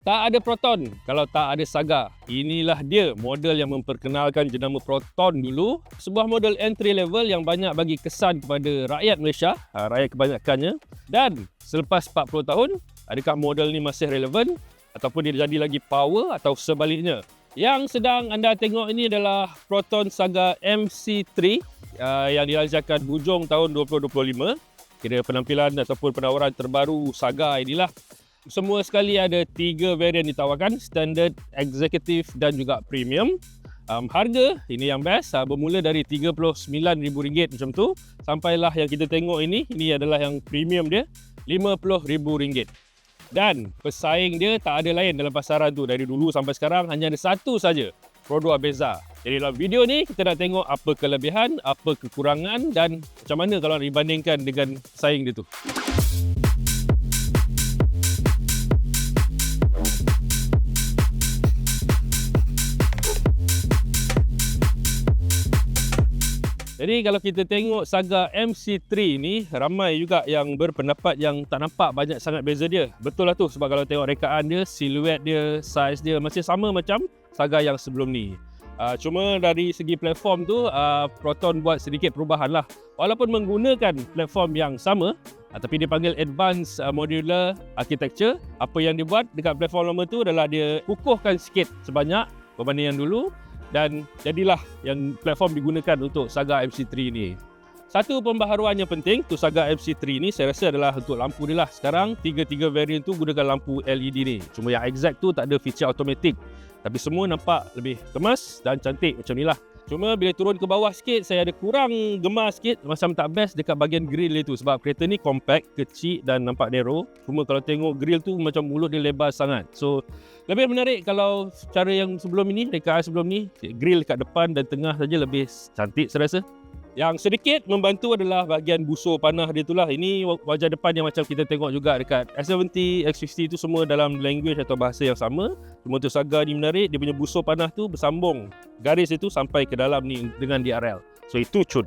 Tak ada Proton kalau tak ada Saga. Inilah dia model yang memperkenalkan jenama Proton dulu. Sebuah model entry level yang banyak bagi kesan kepada rakyat Malaysia, rakyat kebanyakannya. Dan selepas 40 tahun, adakah model ni masih relevan ataupun dia jadi lagi power atau sebaliknya? Yang sedang anda tengok ini adalah Proton Saga MC3 yang dilancarkan hujung tahun 2025. Kira penampilan ataupun penawaran terbaru Saga inilah. Semua sekali ada 3 varian ditawarkan, standard, executive dan juga premium. Harga ini yang best, bermula dari RM39,000 macam tu. Sampailah yang kita tengok ini adalah yang premium dia, RM50,000. Dan pesaing dia tak ada lain dalam pasaran tu. Dari dulu sampai sekarang hanya ada satu saja, produk Beza. Jadi dalam video ni kita nak tengok apa kelebihan, apa kekurangan dan macam mana kalau dibandingkan dengan pesaing dia tu. Jadi kalau kita tengok Saga MC3 ni, ramai juga yang berpendapat yang tak nampak banyak sangat beza dia. Betul lah tu, sebab kalau tengok rekaan dia, siluet dia, saiz dia masih sama macam Saga yang sebelum ni. Cuma dari segi platform tu, Proton buat sedikit perubahan lah. Walaupun menggunakan platform yang sama, tapi dia panggil Advanced Modular Architecture. Apa yang dia buat dekat platform lama tu adalah dia kukuhkan sikit sebanyak berbanding yang dulu. Dan jadilah yang platform digunakan untuk Saga MC3 ni. Satu pembaharuan yang penting untuk Saga MC3 ni saya rasa adalah untuk lampu dia lah. Sekarang 3 varian tu gunakan lampu LED ni. Cuma yang exact tu tak ada feature automatic. Tapi semua nampak lebih kemas dan cantik macam ni lah. Cuma bila turun ke bawah sikit, saya ada kurang gemar sikit, macam tak best dekat bahagian grill dia tu. Sebab kereta ni compact, kecil dan nampak narrow. Cuma kalau tengok grill tu macam mulut dia lebar sangat. So lebih menarik kalau cara yang sebelum ini, rekaan sebelum ni, grill kat depan dan tengah saja lebih cantik saya rasa. Yang sedikit membantu adalah bahagian busur panah dia tu lah. Ini wajah depan yang macam kita tengok juga dekat S70, X50 tu semua dalam language atau bahasa yang sama. Cuma untuk Saga ni menarik, dia punya busur panah tu bersambung garis itu sampai ke dalam ni dengan DRL. So itu cun.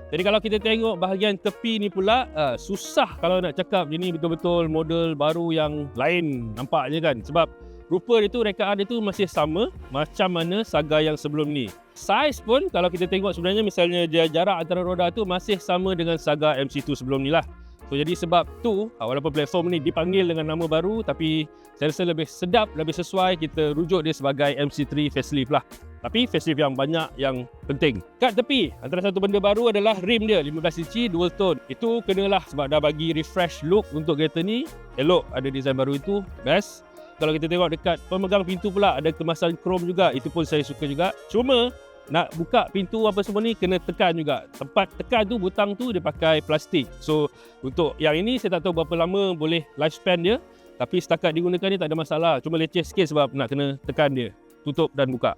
Jadi kalau kita tengok bahagian tepi ni pula, susah kalau nak cakap ini betul-betul model baru yang lain nampaknya kan. Sebab rupa dia tu, rekaan dia tu masih sama macam mana Saga yang sebelum ni. Saiz pun kalau kita tengok sebenarnya misalnya jarak antara roda tu masih sama dengan Saga MC2 sebelum ni lah. So jadi sebab tu walaupun platform ni dipanggil dengan nama baru, tapi saya rasa lebih sedap, lebih sesuai kita rujuk dia sebagai MC3 facelift lah. Tapi facelift yang banyak yang penting. Kat tepi, antara satu benda baru adalah rim dia 15 inci dual tone. Itu kenalah sebab dah bagi refresh look untuk kereta ni. Elok ada design baru itu, best. Kalau kita tengok dekat pemegang pintu pula ada kemasan krom juga. Itu pun saya suka juga. Cuma nak buka pintu apa semua ni kena tekan juga. Tempat tekan tu, butang tu dia pakai plastik. So untuk yang ini saya tak tahu berapa lama boleh lifespan dia. Tapi setakat digunakan ni tak ada masalah. Cuma leceh sikit sebab nak kena tekan dia. Tutup dan buka.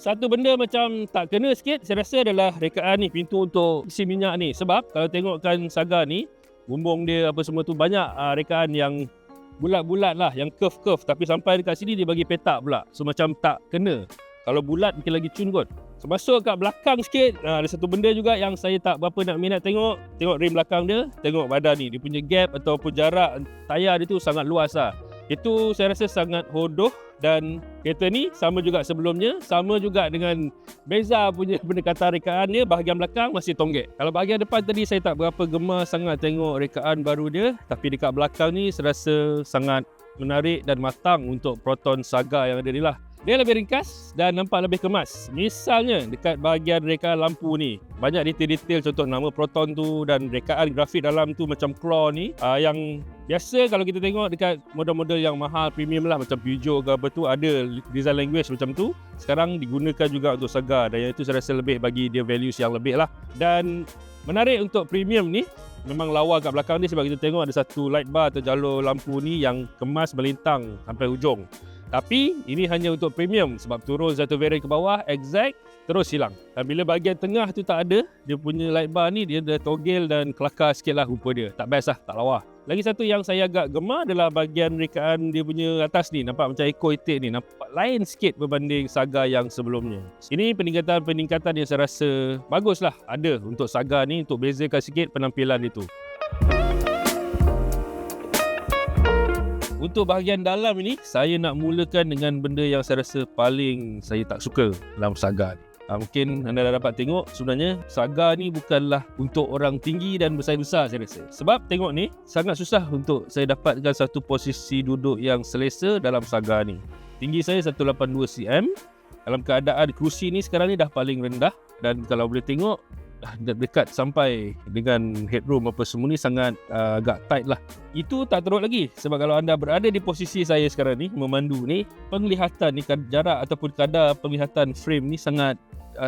Satu benda macam tak kena sikit saya rasa adalah rekaan ni, pintu untuk isi minyak ni. Sebab kalau tengokkan Saga ni, bumbung dia apa semua tu banyak rekaan yang bulat-bulat lah, yang curve-curve. Tapi sampai dekat sini dia bagi petak pula. So macam tak kena. Kalau bulat mungkin lagi cun kot. So masuk kat belakang sikit, ada satu benda juga yang saya tak berapa nak minat tengok. Tengok rim belakang dia, tengok badan ni. Dia punya gap ataupun jarak tayar dia tu sangat luas lah. Itu saya rasa sangat hodoh. Dan kereta ni sama juga sebelumnya, sama juga dengan Beza punya pendekatan rekaan dia. Bahagian belakang masih tonggek. Kalau bahagian depan tadi saya tak berapa gemar sangat tengok rekaan baru dia. Tapi dekat belakang ni saya rasa sangat menarik dan matang untuk Proton Saga yang ada ni lah. Dia lebih ringkas dan nampak lebih kemas. Misalnya dekat bahagian rekaan lampu ni, banyak detail-detail contoh nama Proton tu dan rekaan grafik dalam tu macam claw ni yang biasa kalau kita tengok dekat model-model yang mahal premium lah macam Peugeot ke apa tu ada design language macam tu. Sekarang digunakan juga untuk Saga dan yang itu saya rasa lebih bagi dia values yang lebih lah. Dan menarik untuk premium ni, memang lawa kat belakang ni sebab kita tengok ada satu light bar atau jalur lampu ni yang kemas melintang sampai hujung. Tapi ini hanya untuk premium sebab turun satu variant ke bawah, exact, terus hilang. Dan bila bahagian tengah tu tak ada, dia punya light bar ni dia ada toggle dan kelakar sikit lah rupa dia. Tak best lah, tak lawa. Lagi satu yang saya agak gemar adalah bahagian rekaan dia punya atas ni. Nampak macam Eco E-Tech ni, nampak lain sikit berbanding Saga yang sebelumnya. Ini peningkatan yang saya rasa baguslah ada untuk Saga ni untuk bezakan sikit penampilan itu. Untuk bahagian dalam ini, saya nak mulakan dengan benda yang saya rasa paling saya tak suka dalam Saga ni. Mungkin anda dah dapat tengok, sebenarnya Saga ni bukanlah untuk orang tinggi dan besar-besar saya rasa. Sebab tengok ni, sangat susah untuk saya dapatkan satu posisi duduk yang selesa dalam Saga ni. Tinggi saya 182 cm. Dalam keadaan kerusi ni sekarang ni dah paling rendah. Dan kalau boleh tengok, dekat sampai dengan headroom apa semua ni sangat agak tight lah. Itu tak teruk lagi, sebab kalau anda berada di posisi saya sekarang ni memandu ni, penglihatan ni, jarak ataupun kadar penglihatan frame ni sangat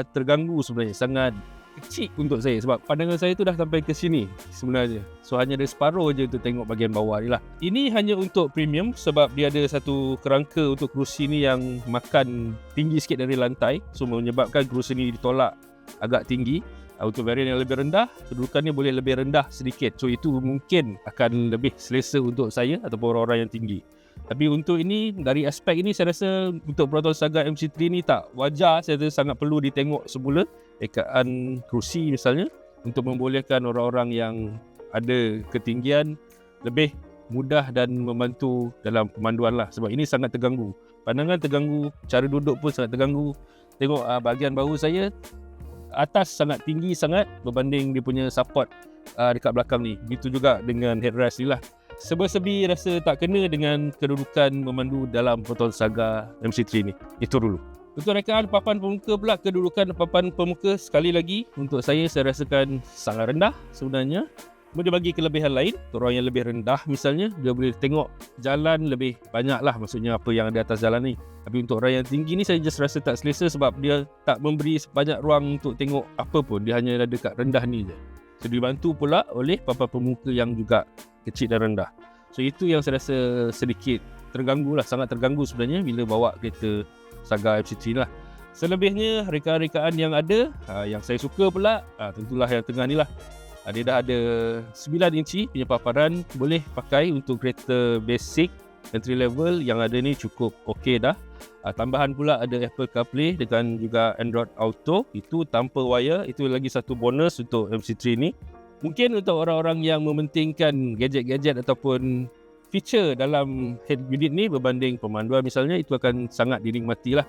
terganggu sebenarnya, sangat kecil untuk saya sebab pandangan saya tu dah sampai ke sini sebenarnya. So hanya ada separuh je untuk tengok bahagian bawah ni lah. Ini hanya untuk premium sebab dia ada satu kerangka untuk kerusi ni yang makan tinggi sikit dari lantai, so menyebabkan kerusi ni ditolak agak tinggi. Untuk varian yang lebih rendah, kedudukannya boleh lebih rendah sedikit. So itu mungkin akan lebih selesa untuk saya ataupun orang-orang yang tinggi. Tapi untuk ini, dari aspek ini saya rasa untuk Proton Saga MC3 ni tak wajar. Saya rasa sangat perlu ditengok semula ekaan kerusi misalnya, untuk membolehkan orang-orang yang ada ketinggian lebih mudah dan membantu dalam pemanduan lah. Sebab ini sangat terganggu, pandangan terganggu, cara duduk pun sangat terganggu. Tengok bahagian bahu saya, atas sangat tinggi sangat berbanding dia punya support dekat belakang ni. Begitu juga dengan headrest ni lah. Serba-serbi rasa tak kena dengan kedudukan memandu dalam Proton Saga MC3 ni. Itu dulu. Untuk rekaan papan pemuka pula, kedudukan papan pemuka sekali lagi untuk saya rasakan sangat rendah sebenarnya. Dia bagi kelebihan lain. Untuk orang yang lebih rendah misalnya, dia boleh tengok jalan lebih banyak lah, maksudnya apa yang ada atas jalan ni. Tapi untuk orang yang tinggi ni saya just rasa tak selesa sebab dia tak memberi banyak ruang untuk tengok apa pun. Dia hanya ada dekat rendah ni je. So dibantu pula oleh papan pemuka yang juga kecil dan rendah. So itu yang saya rasa sedikit terganggu lah, sangat terganggu sebenarnya bila bawa kereta Saga MC3 lah. Selebihnya rekaan-rekaan yang ada, yang saya suka pula, tentulah yang tengah ni lah. Dia dah ada 9 inci punya paparan, boleh pakai untuk kereta basic entry level yang ada ni, cukup okey dah. Tambahan pula ada Apple CarPlay dengan juga Android Auto, itu tanpa wire. Itu lagi satu bonus untuk MC3 ni. Mungkin untuk orang-orang yang mementingkan gadget-gadget ataupun feature dalam head unit ni berbanding pemanduan misalnya, itu akan sangat dinikmati lah.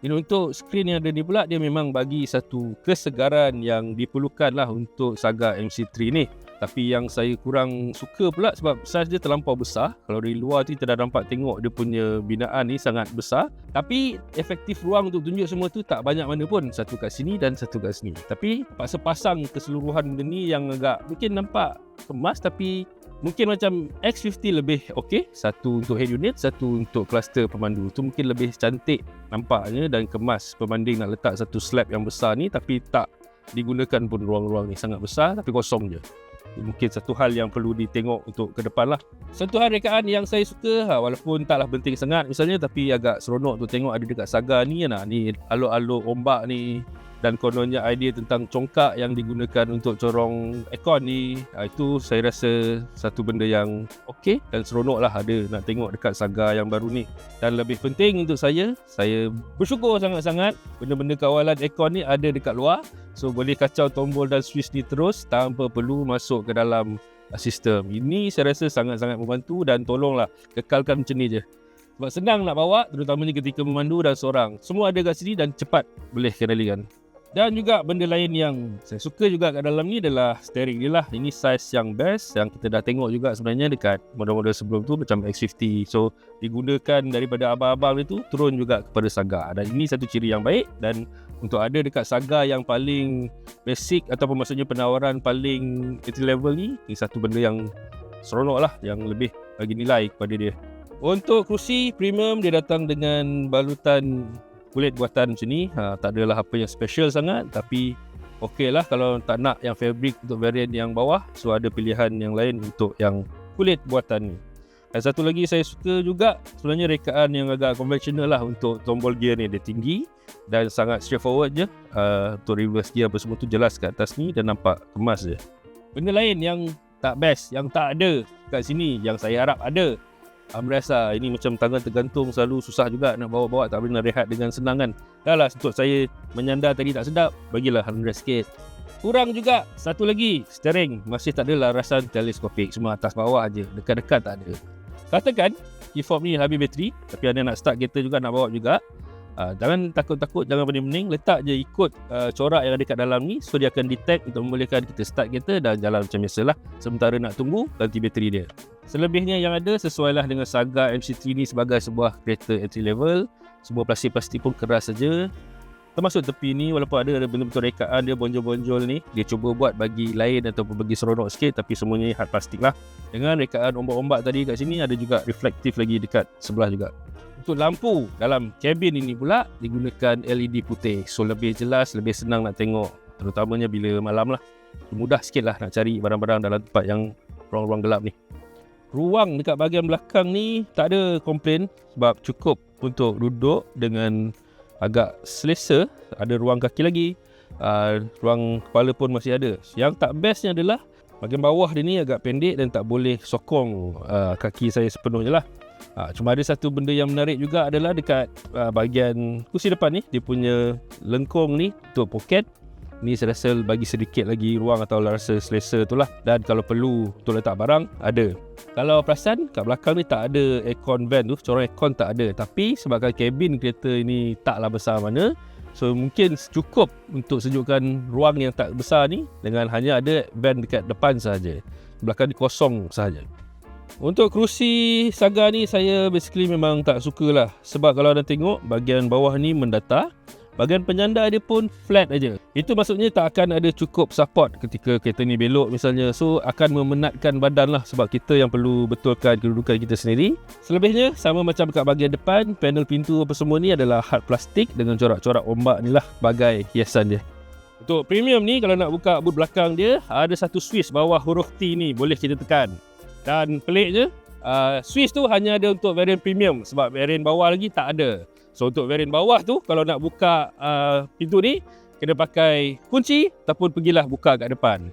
Ini untuk skrin yang ada ni pula, dia memang bagi satu kesegaran yang diperlukan lah untuk Saga MC3 ni. Tapi yang saya kurang suka pula sebab saiz dia terlampau besar. Kalau dari luar tu kita dah nampak tengok dia punya binaan ni sangat besar. Tapi efektif ruang untuk tunjuk semua tu tak banyak mana pun. Satu kat sini dan satu kat sini. Tapi paksa pasang keseluruhan benda ni yang agak mungkin nampak kemas, tapi mungkin macam X50 lebih okey. Satu untuk head unit, satu untuk kluster pemandu. Itu mungkin lebih cantik nampaknya dan kemas berbanding nak letak satu slab yang besar ni tapi tak digunakan pun ruang-ruang ni. Sangat besar tapi kosong je. Mungkin satu hal yang perlu ditengok untuk ke depan lah. Satu hal rekaan yang saya suka, walaupun taklah penting sangat misalnya, tapi agak seronok untuk tengok ada dekat Saga ni. Ni alur-alur ombak ni, dan kononnya idea tentang congkak yang digunakan untuk corong aircon ni. Itu saya rasa satu benda yang okey dan seronok lah ada nak tengok dekat Saga yang baru ni. Dan lebih penting untuk saya bersyukur sangat-sangat benda-benda kawalan aircon ni ada dekat luar. So boleh kacau tombol dan switch ni terus tanpa perlu masuk ke dalam sistem. Ini saya rasa sangat-sangat membantu dan tolonglah kekalkan macam ni je. Sebab senang nak bawa, terutamanya ketika memandu dan seorang. Semua ada kat sini dan cepat boleh kendalikan. Dan juga benda lain yang saya suka juga kat dalam ni adalah steering dia lah. Ini size yang best yang kita dah tengok juga sebenarnya dekat model-model sebelum tu macam X50. So digunakan daripada abang-abang itu turun juga kepada Saga. Dan ini satu ciri yang baik, dan untuk ada dekat Saga yang paling basic ataupun maksudnya penawaran paling entry level ni, ini satu benda yang seronok lah, yang lebih bagi nilai kepada dia. Untuk kerusi premium, dia datang dengan balutan kulit buatan macam ni. Tak adalah apa yang special sangat, tapi okey lah kalau tak nak yang fabric untuk varian yang bawah. So ada pilihan yang lain untuk yang kulit buatan ni. Dan satu lagi saya suka juga sebenarnya rekaan yang agak konvensional lah. Untuk tombol gear ni dia tinggi dan sangat straightforward je. Untuk reverse gear apa semua tu jelas kat atas ni dan nampak kemas je. Benda lain yang tak best, yang tak ada kat sini, yang saya harap ada, merasa ini macam tangan tergantung, selalu susah juga nak bawa-bawa, tak boleh nak rehat dengan senang kan. Dah lah, untuk saya menyandar tadi tak sedap, bagilah handrest sikit. Kurang juga satu lagi, steering masih tak ada larasan teleskopik, semua atas bawah je, dekat-dekat tak ada. Katakan key fob ni habis bateri, tapi anda nak start kereta juga, nak bawa juga, jangan takut-takut, jangan pening-pening, letak je ikut corak yang ada kat dalam ni. So dia akan detect untuk membolehkan kita start kereta dan jalan macam biasalah, sementara nak tunggu ganti bateri dia. Selebihnya yang ada sesuailah dengan Saga MC3 ni sebagai sebuah kereta entry level. Semua plastik-plastik pun keras saja. Termasuk tepi ni, walaupun ada betul-betul rekaan dia bonjol-bonjol ni, dia cuba buat bagi lain ataupun bagi seronok sikit, tapi semuanya hard plastik lah. Dengan rekaan ombak-ombak tadi kat sini, ada juga reflektif lagi dekat sebelah juga. Untuk lampu dalam kabin ini pula digunakan LED putih, so lebih jelas, lebih senang nak tengok, terutamanya bila malam lah. Mudah sikit lah nak cari barang-barang dalam tempat yang ruang-ruang gelap ni. Ruang dekat bahagian belakang ni tak ada komplain, sebab cukup untuk duduk dengan agak selesa. Ada ruang kaki lagi, ruang kepala pun masih ada. Yang tak bestnya adalah bahagian bawah dia ni agak pendek dan tak boleh sokong kaki saya sepenuhnya lah. Cuma ada satu benda yang menarik juga adalah dekat bahagian kursi depan ni, dia punya lengkung ni untuk poket. Ni saya rasa bagi sedikit lagi ruang atau rasa selesa tu lah. Dan kalau perlu untuk letak barang, ada. Kalau perasan kat belakang ni tak ada aircon vent tu, corong aircon tak ada. Tapi sebabkan kabin kereta ini taklah besar mana, so mungkin cukup untuk sejukkan ruang yang tak besar ni dengan hanya ada vent dekat depan sahaja. Belakang ni kosong sahaja. Untuk kerusi Saga ni saya basically memang tak suka lah. Sebab kalau anda tengok bahagian bawah ni mendatar, bahagian penyanda dia pun flat aja. Itu maksudnya tak akan ada cukup support ketika kereta ni belok misalnya. So akan memenatkan badan lah, sebab kita yang perlu betulkan kedudukan kita sendiri. Selebihnya sama macam kat bahagian depan, panel pintu apa semua ni adalah hard plastik dengan corak-corak ombak ni lah bagai hiasan dia. Untuk premium ni, kalau nak buka boot belakang dia, ada satu switch bawah huruf T ni, boleh kita tekan. Dan peliknya, switch tu hanya ada untuk varian premium, sebab varian bawah lagi tak ada. So untuk varian bawah tu, kalau nak buka pintu ni, kena pakai kunci ataupun pergilah buka kat depan.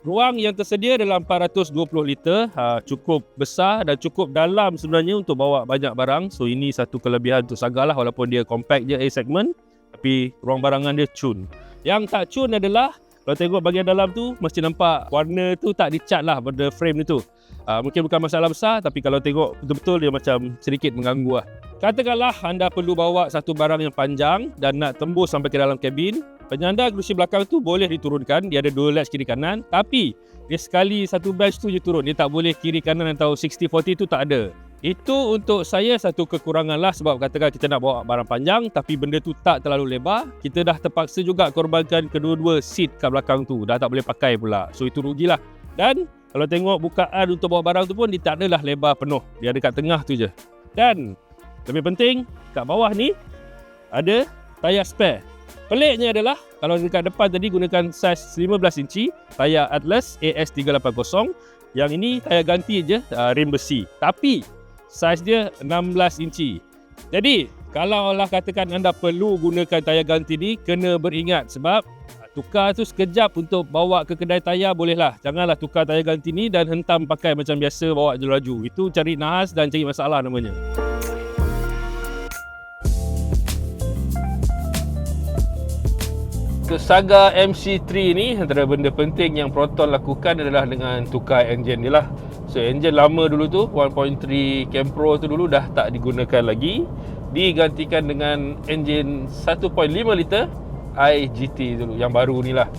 Ruang yang tersedia dalam 420 liter, cukup besar dan cukup dalam sebenarnya untuk bawa banyak barang. So ini satu kelebihan untuk Saga lah, walaupun dia compact je A segment, tapi ruang barangan dia cun. Yang tak cun adalah, kalau tengok bahagian dalam tu, mesti nampak warna tu tak dicat lah pada frame ni tu. Mungkin bukan masalah besar, tapi kalau tengok betul-betul dia macam sedikit mengganggu lah. Katakanlah anda perlu bawa satu barang yang panjang dan nak tembus sampai ke dalam kabin, penyanda kerusi belakang tu boleh diturunkan. Dia ada 2 latch kiri kanan, tapi dia sekali satu batch tu je turun. Dia tak boleh kiri kanan atau 60-40 tu tak ada. Itu untuk saya satu kekurangan lah, sebab katakan kita nak bawa barang panjang tapi benda tu tak terlalu lebar, kita dah terpaksa juga korbankan kedua-dua seat kat belakang tu, dah tak boleh pakai pula. So itu rugilah. Dan kalau tengok bukaan untuk bawa barang tu pun, dia tak adalah lebar penuh, dia ada kat tengah tu je. Dan lebih penting, kat bawah ni ada tayar spare. Peliknya adalah, kalau dekat depan tadi gunakan saiz 15 inci, tayar Atlas AS380. Yang ini tayar ganti je, rim besi. Tapi saiz dia 16 inci. Jadi, kalau lah katakan anda perlu gunakan tayar ganti ni, kena beringat sebab tukar tu sekejap untuk bawa ke kedai tayar bolehlah. Janganlah tukar tayar ganti ni dan hentam pakai macam biasa bawa je laju. Itu cari nahas dan cari masalah namanya. Untuk Saga MC3 ni, antara benda penting yang Proton lakukan adalah dengan tukar enjin dia lah. So enjin lama dulu tu, 1.3 Campro tu dulu dah tak digunakan lagi, digantikan dengan enjin 1.5 liter IGT dulu, yang baru ni lah.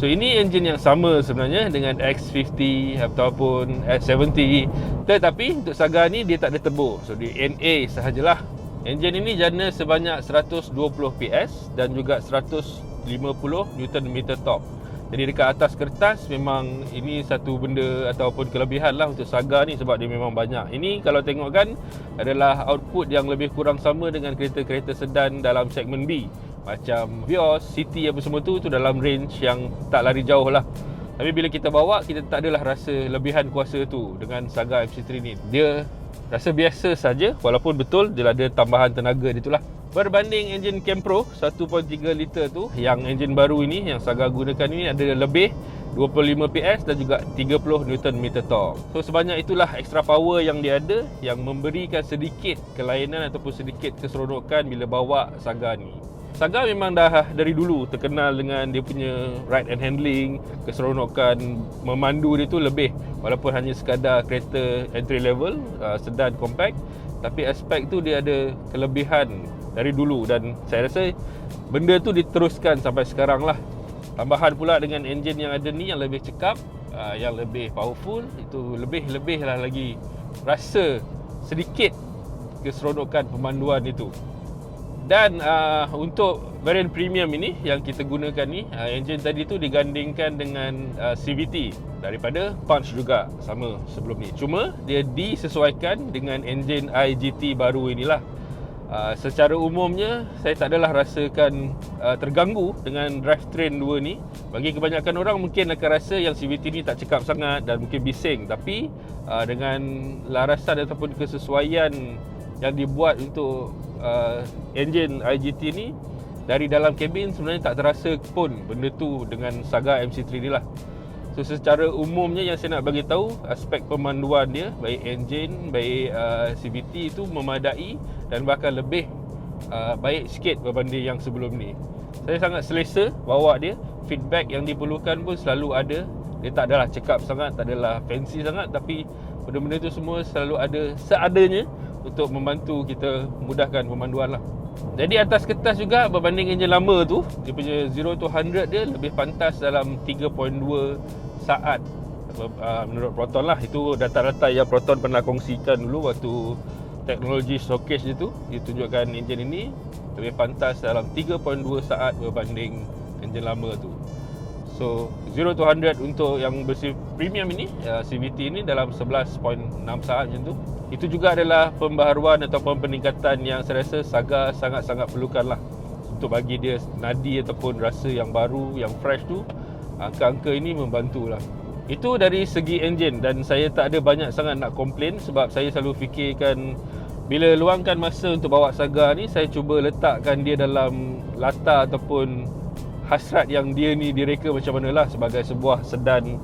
So ini enjin yang sama sebenarnya dengan X50 ataupun S70, tetapi untuk Saga ni dia tak ada turbo. So dia NA sahajalah. Enjin ini jana sebanyak 120 PS dan juga 150 Nm top. Jadi dekat atas kertas memang ini satu benda ataupun kelebihan lah untuk Saga ni, sebab dia memang banyak. Ini kalau tengok kan adalah output yang lebih kurang sama dengan kereta-kereta sedan dalam segmen B. Macam Vios, City apa semua tu dalam range yang tak lari jauh lah. Tapi bila kita bawa, kita tak adalah rasa lebihan kuasa tu dengan Saga MC3 ni. Dia rasa biasa saja, walaupun betul dia ada tambahan tenaga dia tu lah. Berbanding enjin Campro 1.3 liter tu, yang enjin baru ini yang Saga gunakan ini ada lebih 25 PS dan juga 30 Nm torque. So sebanyak itulah extra power yang dia ada, yang memberikan sedikit kelainan ataupun sedikit keseronokan bila bawa Saga ni. Saga memang dah dari dulu terkenal dengan dia punya ride and handling, keseronokan memandu dia tu lebih, walaupun hanya sekadar kereta entry level, sedan compact. tapi aspek tu dia ada kelebihan dari dulu, dan saya rasa benda tu diteruskan sampai sekarang lah. Tambahan pula dengan enjin yang ada ni yang lebih cekap, yang lebih powerful, itu lebih lah lagi rasa sedikit keseronokan pemanduan itu. Dan untuk variant premium ini yang kita gunakan ni, enjin tadi tu digandingkan dengan CVT daripada Punch juga, sama sebelum ni. Cuma dia disesuaikan dengan enjin IGT baru inilah. Secara umumnya saya tak adalah rasakan terganggu dengan drivetrain 2 ni. Bagi kebanyakan orang mungkin akan rasa yang CVT ni tak cekap sangat dan mungkin bising, tapi dengan larasan ataupun kesesuaian yang dibuat untuk enjin IGT ni dari dalam kabin, sebenarnya tak terasa pun benda tu dengan Saga MC3 ni lah. So secara umumnya yang saya nak bagi tahu, aspek pemanduan dia, baik enjin, baik CVT itu memadai dan bahkan lebih baik sikit berbanding yang sebelum ni. Saya sangat selesa bawa dia. Feedback yang diperlukan pun selalu ada. Dia tak adalah cekap sangat, tak adalah fancy sangat, tapi benda-benda tu semua selalu ada seadanya untuk membantu kita mudahkan pemanduan lah. Jadi atas kertas juga berbanding enjin lama tu, dia punya 0 to 100 dia lebih pantas dalam 3.2 saat menurut Proton lah. Itu data-data yang Proton pernah kongsikan dulu waktu teknologi showcase dia tu. Dia tunjukkan enjin ini lebih pantas dalam 3.2 saat berbanding enjin lama tu. So 0 to 100 untuk yang bersih premium ini, CVT ini dalam 11.6 saat macam tu. Itu juga adalah pembaharuan ataupun peningkatan yang saya rasa Saga sangat-sangat perlukan lah, untuk bagi dia nadi ataupun rasa yang baru, yang fresh tu. Angka-angka ini membantulah. Itu dari segi enjin, dan saya tak ada banyak sangat nak komplain, sebab saya selalu fikirkan bila luangkan masa untuk bawa Saga ni, saya cuba letakkan dia dalam latar ataupun hasrat yang dia ni direka macam manalah, sebagai sebuah sedan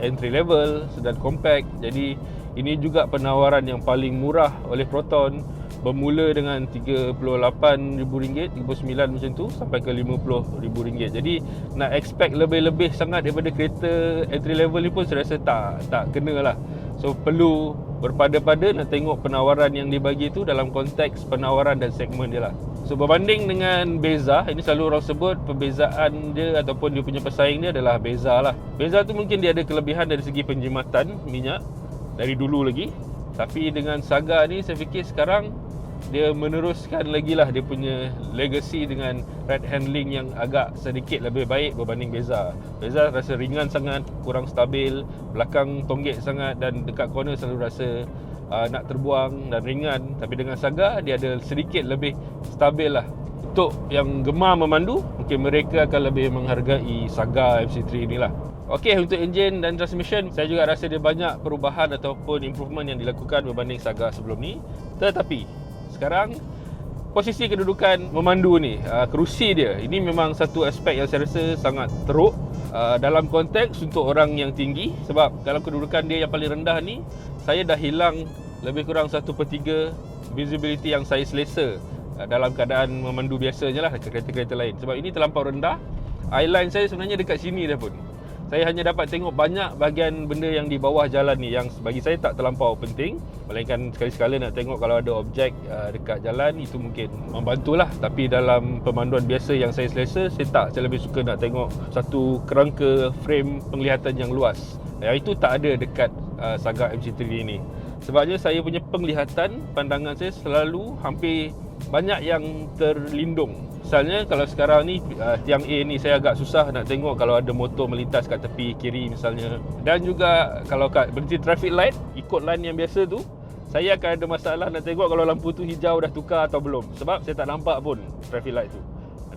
entry level, sedan compact. Jadi ini juga penawaran yang paling murah oleh Proton, bermula dengan RM38,000, 39 macam tu, sampai ke RM50,000. Jadi nak expect lebih-lebih sangat daripada kereta entry level ni pun saya rasa tak kena lah. So perlu berpada-pada nak tengok penawaran yang dibagi tu dalam konteks penawaran dan segmen dia lah. So berbanding dengan Beza, ini selalu orang sebut perbezaan dia ataupun dia punya pesaing dia adalah Beza lah. Beza tu mungkin dia ada kelebihan dari segi penjimatan minyak dari dulu lagi, tapi dengan Saga ni saya fikir sekarang dia meneruskan lagi lah dia punya legacy dengan ride handling yang agak sedikit lebih baik berbanding Beza. Beza rasa ringan sangat, kurang stabil, belakang tonggek sangat, dan dekat corner selalu rasa nak terbuang dan ringan. Tapi dengan Saga dia ada sedikit lebih stabil lah. Untuk yang gemar memandu, mungkin mereka akan lebih menghargai Saga MC3 ni lah. Okey, untuk enjin dan transmission, saya juga rasa dia banyak perubahan ataupun improvement yang dilakukan berbanding Saga sebelum ni. Tetapi sekarang posisi kedudukan memandu ni, kerusi dia, ini memang satu aspek yang saya rasa sangat teruk dalam konteks untuk orang yang tinggi. Sebab dalam kedudukan dia yang paling rendah ni, saya dah hilang lebih kurang 1/3 visibility yang saya selesa dalam keadaan memandu biasanya lah ke kereta-kereta lain. Sebab ini terlampau rendah. Eyeline saya sebenarnya dekat sini dah pun. Saya hanya dapat tengok banyak bahagian benda yang di bawah jalan ni, yang bagi saya tak terlampau penting. Melainkan sekali-sekala nak tengok kalau ada objek dekat jalan, itu mungkin membantulah. Tapi dalam pemanduan biasa yang saya selesa, saya lebih suka nak tengok satu kerangka frame penglihatan yang luas. Yang itu tak ada dekat Saga MC3 ni. Sebabnya saya punya penglihatan, pandangan saya selalu hampir banyak yang terlindung. Misalnya kalau sekarang ni tiang A ni saya agak susah nak tengok kalau ada motor melintas kat tepi kiri misalnya. Dan juga kalau kat berhenti traffic light, ikut line yang biasa tu, saya akan ada masalah nak tengok kalau lampu tu hijau dah tukar atau belum. Sebab saya tak nampak pun traffic light tu.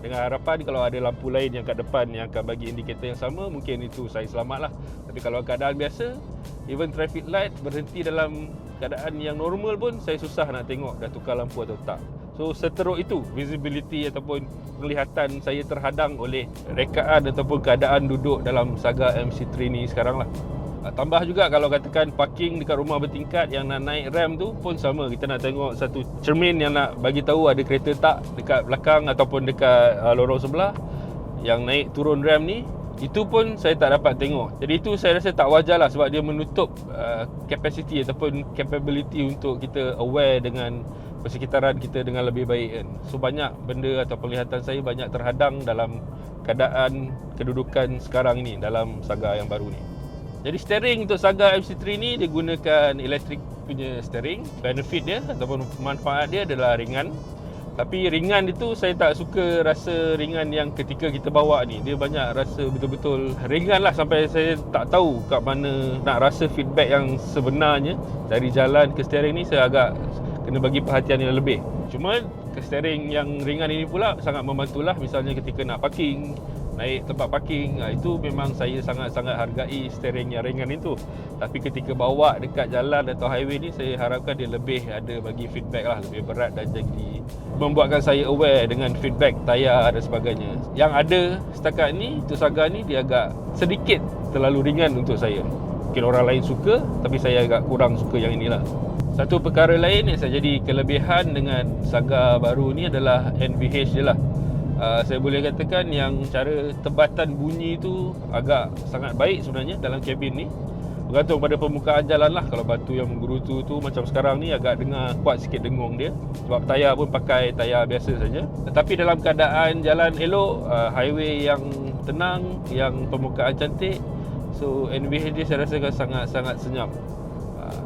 Dengan harapan kalau ada lampu lain yang kat depan yang akan bagi indikator yang sama, mungkin itu saya selamat lah. Tapi kalau keadaan biasa, even traffic light berhenti dalam keadaan yang normal pun, saya susah nak tengok dah tukar lampu atau tak. So seteruk itu visibility ataupun penglihatan saya terhadang oleh rekaan ataupun keadaan duduk dalam Saga MC3 ni sekarang lah. Tambah juga kalau katakan parking dekat rumah bertingkat yang nak naik ramp tu pun sama. Kita nak tengok satu cermin yang nak bagi tahu ada kereta tak dekat belakang ataupun dekat lorong sebelah. Yang naik turun ramp ni Itu pun saya tak dapat tengok. Jadi itu saya rasa tak wajar lah, sebab dia menutup capacity ataupun capability untuk kita aware dengan persekitaran kita dengan lebih baik kan. So banyak benda atau penglihatan saya banyak terhadang dalam keadaan kedudukan sekarang ini dalam Saga yang baru ni. Jadi steering untuk Saga MC3 ni dia gunakan elektrik punya steering. Benefit dia ataupun manfaat dia adalah ringan. Tapi ringan itu saya tak suka rasa ringan yang ketika kita bawa ni. Dia banyak rasa betul-betul ringan lah, sampai saya tak tahu kat mana nak rasa feedback yang sebenarnya. Dari jalan ke steering ni saya agak kena bagi perhatian yang lebih. Cuma ke steering yang ringan ini pula sangat membantulah. Misalnya ketika nak parking, naik tempat parking, itu memang saya sangat-sangat hargai steering yang ringan itu. Tapi ketika bawa dekat jalan atau highway ni, saya harapkan dia lebih ada bagi feedback lah, lebih berat dan jadi membuatkan saya aware dengan feedback tayar dan sebagainya. Yang ada setakat ni untuk Saga ni dia agak sedikit terlalu ringan untuk saya. Mungkin orang lain suka, tapi saya agak kurang suka yang inilah. Satu perkara lain yang saya jadi kelebihan dengan Saga baru ni adalah NVH je lah. Saya boleh katakan yang cara tebatan bunyi tu agak sangat baik sebenarnya dalam kabin ni. Bergantung pada permukaan jalan lah. Kalau batu yang menggerutu tu macam sekarang ni agak dengar kuat sikit dengung dia, sebab tayar pun pakai tayar biasa saja. Tetapi dalam keadaan jalan elok, highway yang tenang, yang permukaan cantik, so NVH dia saya rasakan sangat-sangat senyap.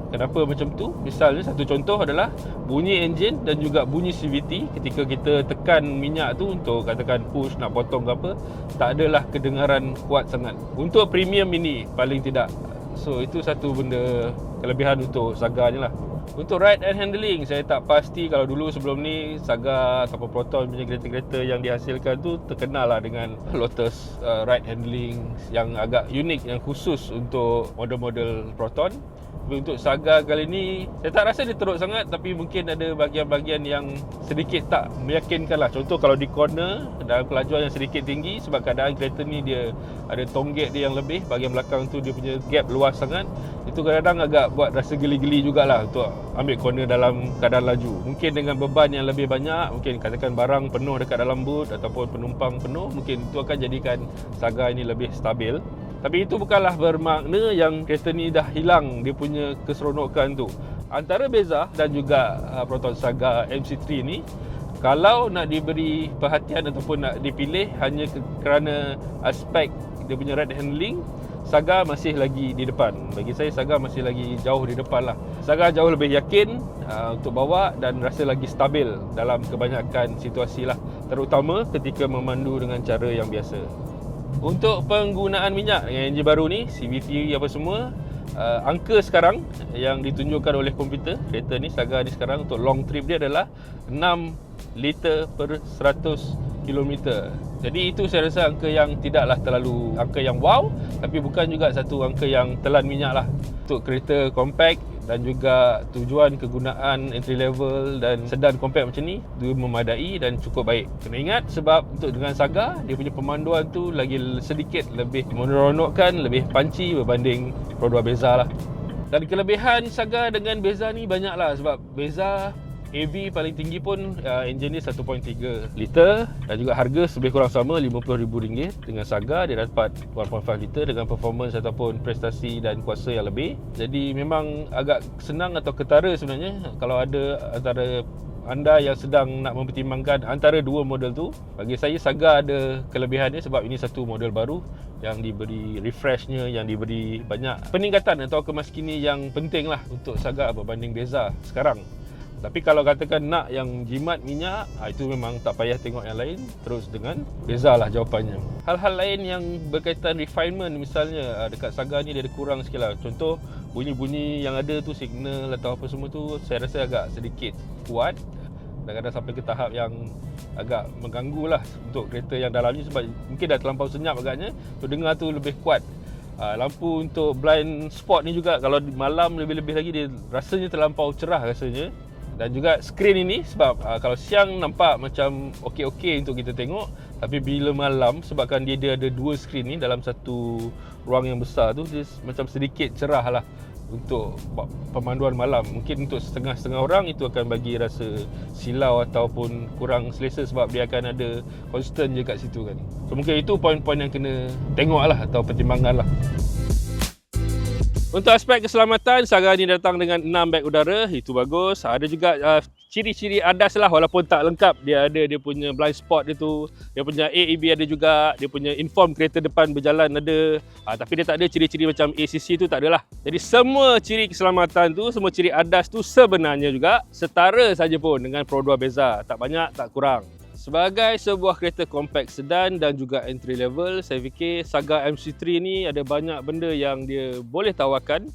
Kenapa macam tu? Misalnya satu contoh adalah bunyi enjin dan juga bunyi CVT ketika kita tekan minyak tu untuk katakan push nak potong ke apa, tak adalah kedengaran kuat sangat. Untuk premium ini paling tidak. So itu satu benda kelebihan untuk Saga ni lah. Untuk ride and handling, saya tak pasti. Kalau dulu sebelum ni Saga ataupun Proton punya kereta-kereta yang dihasilkan tu terkenal lah dengan Lotus ride handling yang agak unik, yang khusus untuk model-model Proton. Tapi untuk Saga kali ni saya tak rasa dia teruk sangat, tapi mungkin ada bahagian-bahagian yang sedikit tak meyakinkan lah. Contoh kalau di corner dalam kelajuan yang sedikit tinggi, sebab keadaan kereta ni dia ada tonggate dia yang lebih, bahagian belakang tu dia punya gap luas sangat. Itu kadang-kadang agak buat rasa geli-geli jugalah untuk ambil corner dalam keadaan laju. Mungkin dengan beban yang lebih banyak, mungkin katakan barang penuh dekat dalam boot ataupun penumpang penuh, mungkin itu akan jadikan Saga ini lebih stabil. Tapi itu bukanlah bermakna yang kereta ni dah hilang dia punya keseronokan tu. Antara Beza dan juga Proton Saga MC3 ni, kalau nak diberi perhatian ataupun nak dipilih hanya kerana aspek dia punya ride handling, Saga masih lagi di depan. Bagi saya Saga masih lagi jauh di depan lah. Saga jauh lebih yakin untuk bawa dan rasa lagi stabil dalam kebanyakan situasi lah, terutama ketika memandu dengan cara yang biasa. Untuk penggunaan minyak dengan enjin baru ni, CVT apa semua, angka sekarang yang ditunjukkan oleh komputer kereta ni, Saga ni sekarang untuk long trip dia adalah 6 liter per 100 km. Jadi itu saya rasa angka yang tidaklah terlalu angka yang wow, tapi bukan juga satu angka yang telan minyak lah. Untuk kereta compact dan juga tujuan kegunaan entry level dan sedan compact macam ni, dia memadai dan cukup baik. Kena ingat sebab untuk dengan Saga, dia punya pemanduan tu lagi sedikit lebih meneronokkan, lebih punchy berbanding produk Beza lah. Dan kelebihan Saga dengan Beza ni banyak lah, sebab Beza AV paling tinggi pun enjin ni 1.3 liter dan juga harga lebih kurang sama RM50,000. Dengan Saga dia dapat 1.5 liter dengan performance ataupun prestasi dan kuasa yang lebih. Jadi memang agak senang atau ketara sebenarnya kalau ada antara anda yang sedang nak mempertimbangkan antara dua model tu. Bagi saya Saga ada kelebihannya sebab ini satu model baru yang diberi refreshnya, yang diberi banyak peningkatan atau kemaskini yang penting lah untuk Saga berbanding Beza sekarang. Tapi kalau katakan nak yang jimat minyak, itu memang tak payah tengok yang lain, terus dengan Beza lah jawapannya. Hal-hal lain yang berkaitan refinement misalnya dekat Saga ni dia ada kurang sikit lah. Contoh bunyi-bunyi yang ada tu, signal atau apa semua tu, saya rasa agak sedikit kuat. Kadang-kadang sampai ke tahap yang agak mengganggu lah untuk kereta yang dalam ni, sebab mungkin dah terlampau senyap agaknya, tu dengar tu lebih kuat. Lampu untuk blind spot ni juga kalau malam lebih-lebih lagi dia rasanya terlampau cerah rasanya. Dan juga skrin ini sebab kalau siang nampak macam okey-okey untuk kita tengok, tapi bila malam sebabkan dia ada dua skrin ni dalam satu ruang yang besar tu, dia macam sedikit cerah lah untuk pemanduan malam. Mungkin untuk setengah-setengah orang itu akan bagi rasa silau ataupun kurang selesa sebab dia akan ada constant je kat situ kan. So mungkin itu poin-poin yang kena tengok lah atau pertimbangan lah. Untuk aspek keselamatan, Saga ni datang dengan 6 beg udara, itu bagus. Ada juga ciri-ciri ADAS lah walaupun tak lengkap. Dia ada dia punya blind spot dia tu, dia punya AEB ada juga, dia punya inform kereta depan berjalan ada. Tapi dia tak ada ciri-ciri macam ACC tu, tak ada lah. Jadi semua ciri keselamatan tu, semua ciri ADAS tu sebenarnya juga setara saja pun dengan Pro 2 Beza, tak banyak tak kurang. Sebagai sebuah kereta compact sedan dan juga entry level, saya fikir Saga MC3 ni ada banyak benda yang dia boleh tawarkan.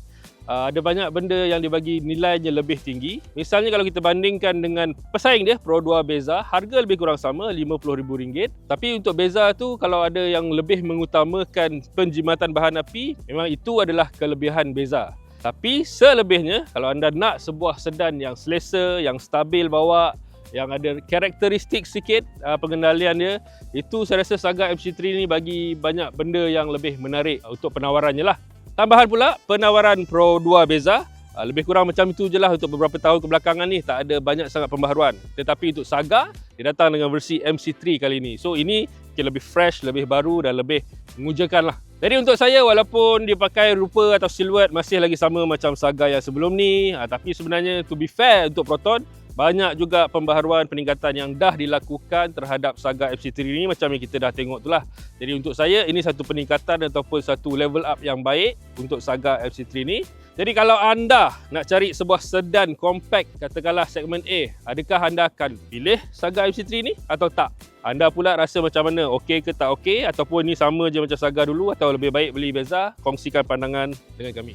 Ada banyak benda yang dibagi nilainya lebih tinggi. Misalnya kalau kita bandingkan dengan pesaing dia, Pro 2 Beza, harga lebih kurang sama, RM50,000. Tapi untuk Beza tu, kalau ada yang lebih mengutamakan penjimatan bahan api, memang itu adalah kelebihan Beza. Tapi selebihnya, kalau anda nak sebuah sedan yang selesa, yang stabil bawa, yang ada karakteristik sikit pengendalian dia, itu saya rasa Saga MC3 ni bagi banyak benda yang lebih menarik untuk penawarannya lah. Tambahan pula penawaran Pro 2 Beza, lebih kurang macam itu je lah untuk beberapa tahun kebelakangan ni, tak ada banyak sangat pembaharuan. Tetapi untuk Saga, dia datang dengan versi MC3 kali ni. So ini lebih fresh, lebih baru dan lebih mengujakan lah. Jadi untuk saya, walaupun dia pakai rupa atau siluet masih lagi sama macam Saga yang sebelum ni, tapi sebenarnya to be fair untuk Proton, banyak juga pembaharuan peningkatan yang dah dilakukan terhadap Saga MC3 ni macam yang kita dah tengok tu lah. Jadi untuk saya, ini satu peningkatan ataupun satu level up yang baik untuk Saga MC3 ni. Jadi kalau anda nak cari sebuah sedan compact, katakanlah segmen A, adakah anda akan pilih Saga MC3 ni atau tak? Anda pula rasa macam mana? Okey ke tak okey? Ataupun ni sama je macam Saga dulu atau lebih baik beli Beza? Kongsikan pandangan dengan kami.